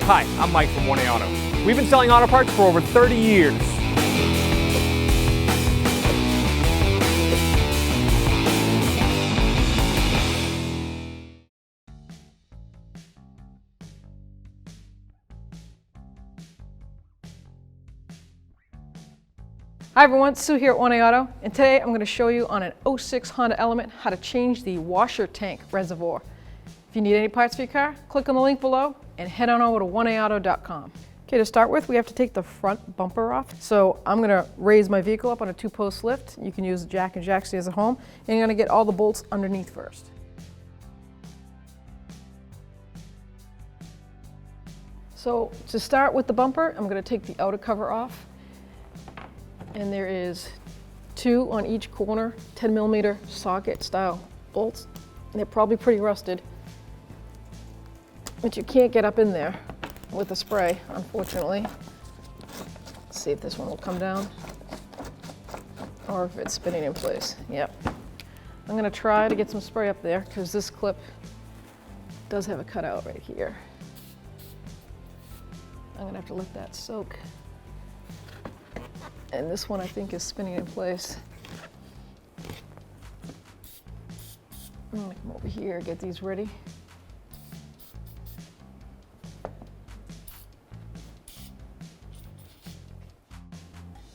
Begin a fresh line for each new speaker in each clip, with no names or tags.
Hi, I'm Mike from 1A Auto. We've been selling auto parts for over 30 years.
Hi everyone, Sue here at 1A Auto, and today I'm going to show you on an 06 Honda Element how to change the washer tank reservoir. If you need any parts for your car, click on the link below and head on over to 1aauto.com. Okay, to start with, we have to take the front bumper off. So I'm going to raise my vehicle up on a 2-post lift. You can use the jack and jack stands at home, and you're going to get all the bolts underneath first. So to start with the bumper, I'm going to take the outer cover off. And there is 2 on each corner, 10mm socket style bolts. And they're probably pretty rusted, but you can't get up in there with a spray, unfortunately. Let's see if this one will come down or if it's spinning in place. Yep. I'm gonna try to get some spray up there because this clip does have a cutout right here. I'm gonna have to let that soak. And this one I think is spinning in place. I'm gonna come over here, get these ready.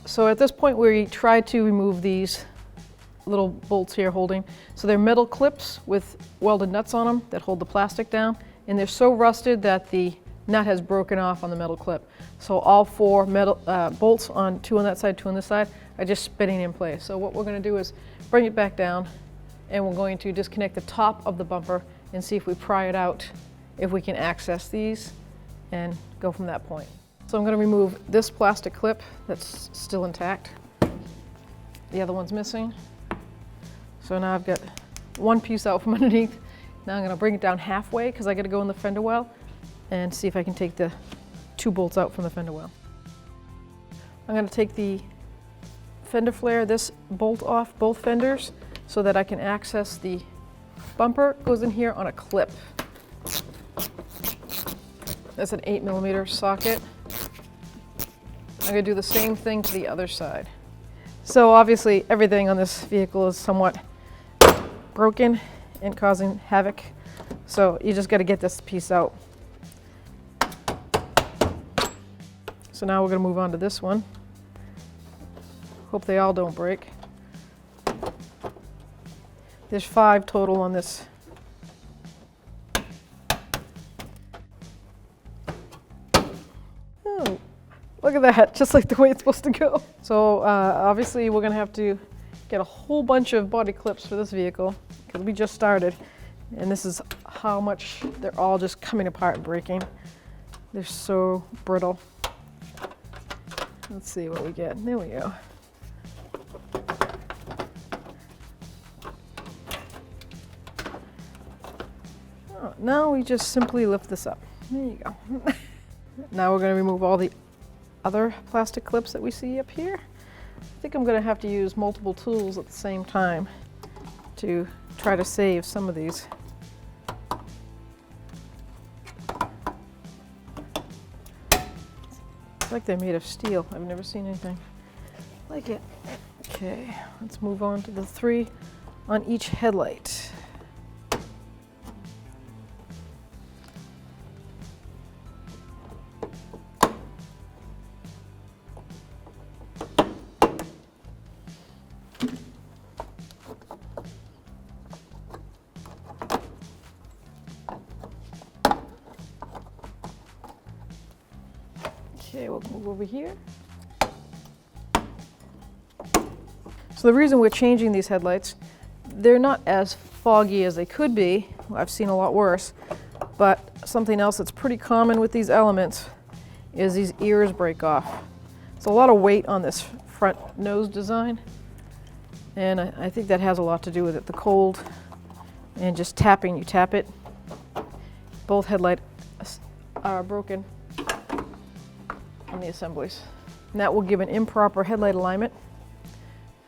So at this point we try to remove these little bolts here holding. So they're metal clips with welded nuts on them that hold the plastic down, and they're so rusted that the nut has broken off on the metal clip. So all 4 metal bolts, 2 on that side, 2 on this side, are just spinning in place. So what we're going to do is bring it back down, and we're going to disconnect the top of the bumper and see if we pry it out, if we can access these, and go from that point. So I'm going to remove this plastic clip that's still intact. The other one's missing. So now I've got one piece out from underneath. Now I'm going to bring it down halfway because I got to go in the fender well and see if I can take the 2 bolts out from the fender well. I'm going to take the fender flare, this bolt off both fenders so that I can access the bumper. It goes in here on a clip. That's an 8mm socket. I'm going to do the same thing to the other side. So obviously everything on this vehicle is somewhat broken and causing havoc. So you just got to get this piece out. So now we're going to move on to this one. Hope they all don't break. There's 5 total on this. Oh, look at that, just like the way it's supposed to go. So obviously we're going to have to get a whole bunch of body clips for this vehicle because we just started. And this is how much they're all just coming apart and breaking. They're so brittle. Let's see what we get. There we go. Oh, now we just simply lift this up. There you go. Now we're going to remove all the other plastic clips that we see up here. I think I'm going to have to use multiple tools at the same time to try to save some of these. It's like they're made of steel. I've never seen anything like it. Okay, let's move on to the 3 on each headlight. Okay, we'll move over here. So the reason we're changing these headlights, they're not as foggy as they could be. I've seen a lot worse. But something else that's pretty common with these elements is these ears break off. It's a lot of weight on this front nose design. And I think that has a lot to do with it. The cold and just tapping, you tap it. Both headlights are broken on the assemblies. And that will give an improper headlight alignment.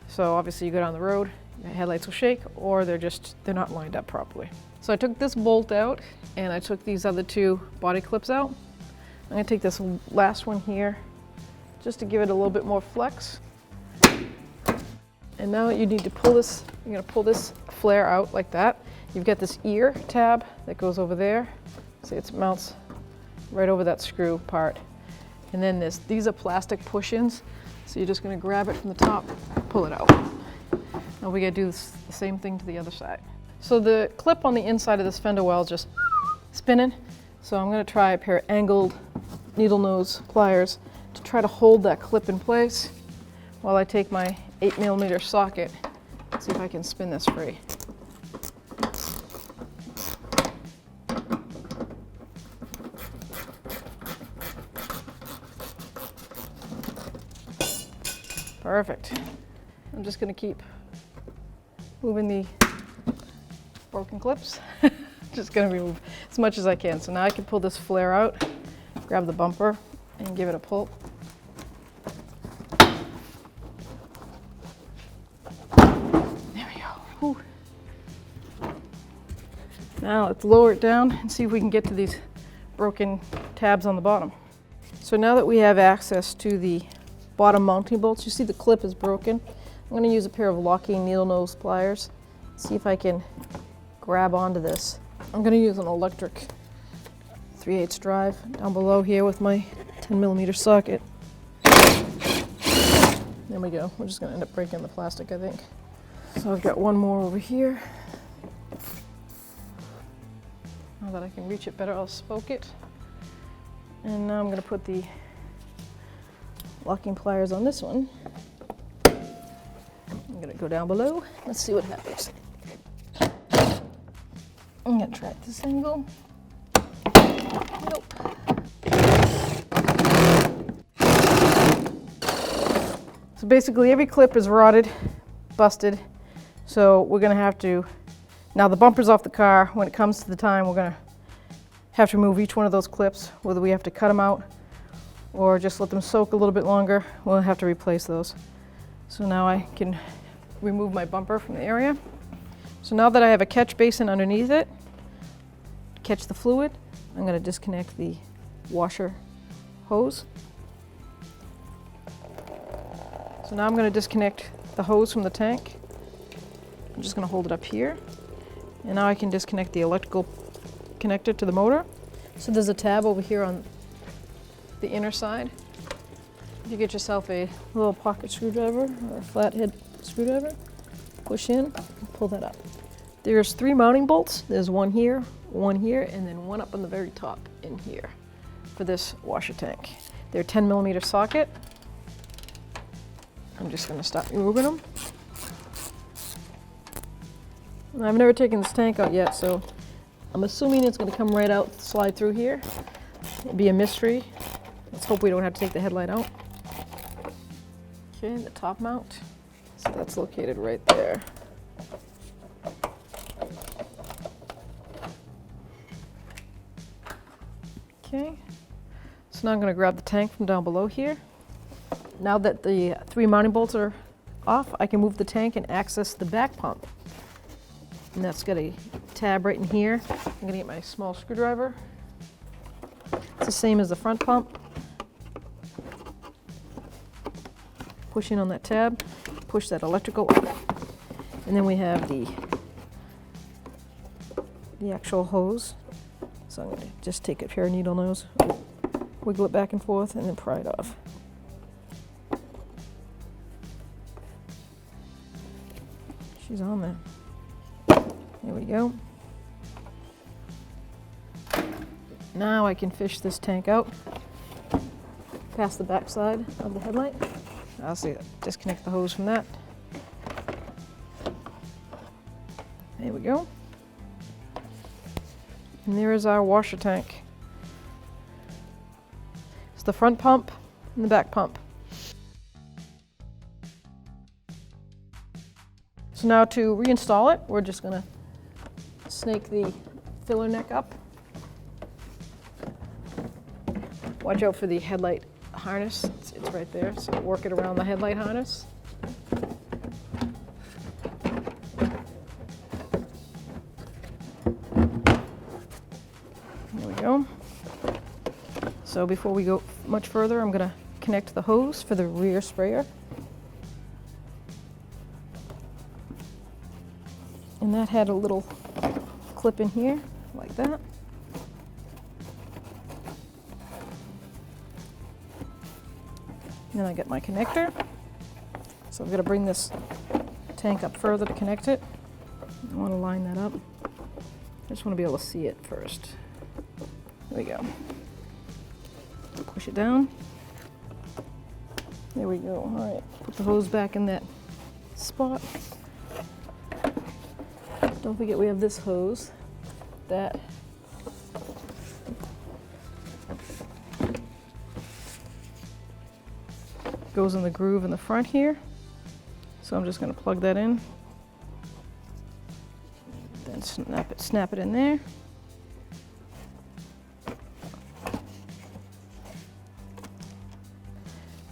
So obviously you go down the road, your headlights will shake, or they're not lined up properly. So I took this bolt out and I took these other 2 body clips out. I'm going to take this last one here just to give it a little bit more flex. And now you need to pull this, you're going to pull this flare out like that. You've got this ear tab that goes over there. See, it mounts right over that screw part. And then these are plastic push-ins. So you're just going to grab it from the top, pull it out. Now we got to do the same thing to the other side. So the clip on the inside of this fender well is just spinning. So I'm going to try a pair of angled needle nose pliers to try to hold that clip in place while I take my 8mm socket and see if I can spin this free. Perfect. I'm just going to keep moving the broken clips. Just going to remove as much as I can. So now I can pull this flare out, grab the bumper, and give it a pull. There we go. Whew. Now let's lower it down and see if we can get to these broken tabs on the bottom. So now that we have access to the bottom mounting bolts, you see the clip is broken. I'm going to use a pair of locking needle nose pliers. See if I can grab onto this. I'm going to use an electric 3/8 drive down below here with my 10mm socket. There we go. We're just going to end up breaking the plastic, I think. So I've got one more over here. Now that I can reach it better, I'll spoke it. And now I'm going to put the locking pliers on this one. I'm going to go down below. Let's see what happens. I'm going to try this angle. Nope. So basically every clip is rotted, busted. So we're going to have to, now the bumper's off the car. When it comes to the time, we're going to have to remove each one of those clips, whether we have to cut them out or just let them soak a little bit longer. We'll have to replace those. So now I can remove my bumper from the area. So now that I have a catch basin underneath it, catch the fluid, I'm going to disconnect the washer hose. So now I'm going to disconnect the hose from the tank. I'm just going to hold it up here. And now I can disconnect the electrical connector to the motor. So there's a tab over here on the inner side. If you get yourself a little pocket screwdriver or a flathead screwdriver, push in and pull that up. There's 3 mounting bolts. There's one here, and then one up on the very top in here for this washer tank. They're 10mm socket. I'm just going to stop removing them. I've never taken this tank out yet, so I'm assuming it's going to come right out, slide through here. It'll be a mystery. Let's hope we don't have to take the headlight out. Okay, the top mount. So that's located right there. Okay, so now I'm going to grab the tank from down below here. Now that the 3 mounting bolts are off, I can move the tank and access the back pump. And that's got a tab right in here. I'm going to get my small screwdriver. It's the same as the front pump. Push in on that tab, push that electrical off. And then we have the actual hose. So I'm going to just take a pair of needle nose, wiggle it back and forth, and then pry it off. She's on there. There we go. Now I can fish this tank out past the back side of the headlight. I'll see, disconnect the hose from that. There we go. And there is our washer tank. It's the front pump and the back pump. So now to reinstall it, we're just going to snake the filler neck up. Watch out for the headlight harness. It's right there, so work it around the headlight harness. There we go. So before we go much further, I'm going to connect the hose for the rear sprayer. And that had a little clip in here, like that. And then I get my connector. So I'm going to bring this tank up further to connect it. I want to line that up. I just want to be able to see it first. There we go. Push it down. There we go. All right, put the hose back in that spot. Don't forget we have this hose that goes in the groove in the front here. So I'm just going to plug that in. Then snap it in there.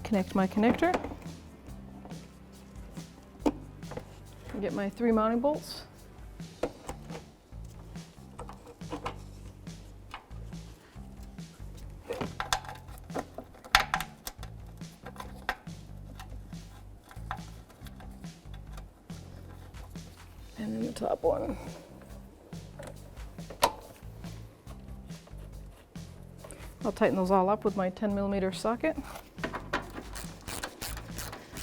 Connect my connector. Get my 3 mounting bolts. And then the top one. I'll tighten those all up with my 10mm socket.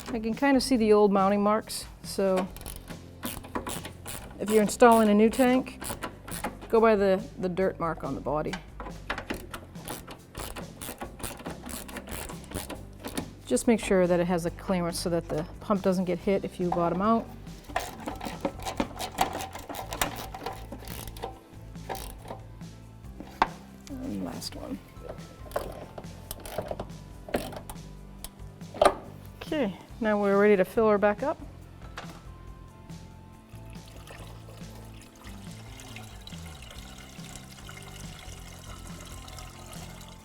I can kind of see the old mounting marks, so if you're installing a new tank, go by the dirt mark on the body. Just make sure that it has a clearance so that the pump doesn't get hit if you bottom out. And last one. Okay, now we're ready to fill her back up.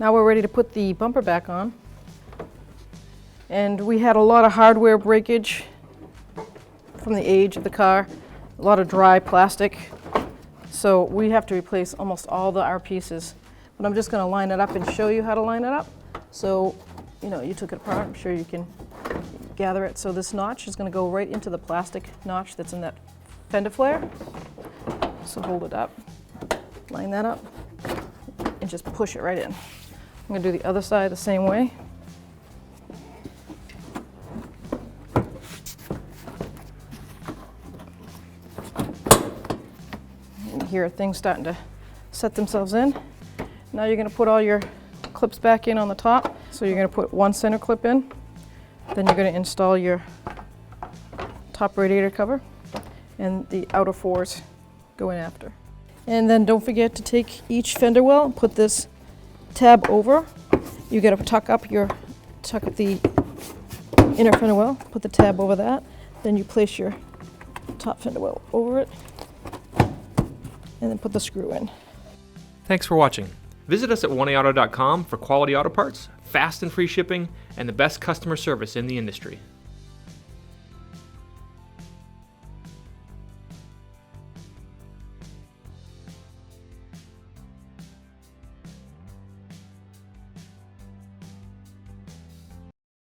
Now we're ready to put the bumper back on. And we had a lot of hardware breakage from the age of the car, a lot of dry plastic. So we have to replace almost all our pieces. But I'm just going to line it up and show you how to line it up. So, you know, you took it apart, I'm sure you can gather it. So this notch is going to go right into the plastic notch that's in that fender flare. So hold it up, line that up, and just push it right in. I'm going to do the other side the same way. You hear things starting to set themselves in. Now you're going to put all your clips back in on the top. So you're going to put one center clip in. Then you're going to install your top radiator cover, and the outer 4s go in after. And then don't forget to take each fender well and put this tab over. You got to tuck up the inner fender well, put the tab over that. Then you place your top fender well over it, and then put the screw in.
Thanks for watching. Visit us at oneauto.com for quality auto parts, fast and free shipping, and the best customer service in the industry.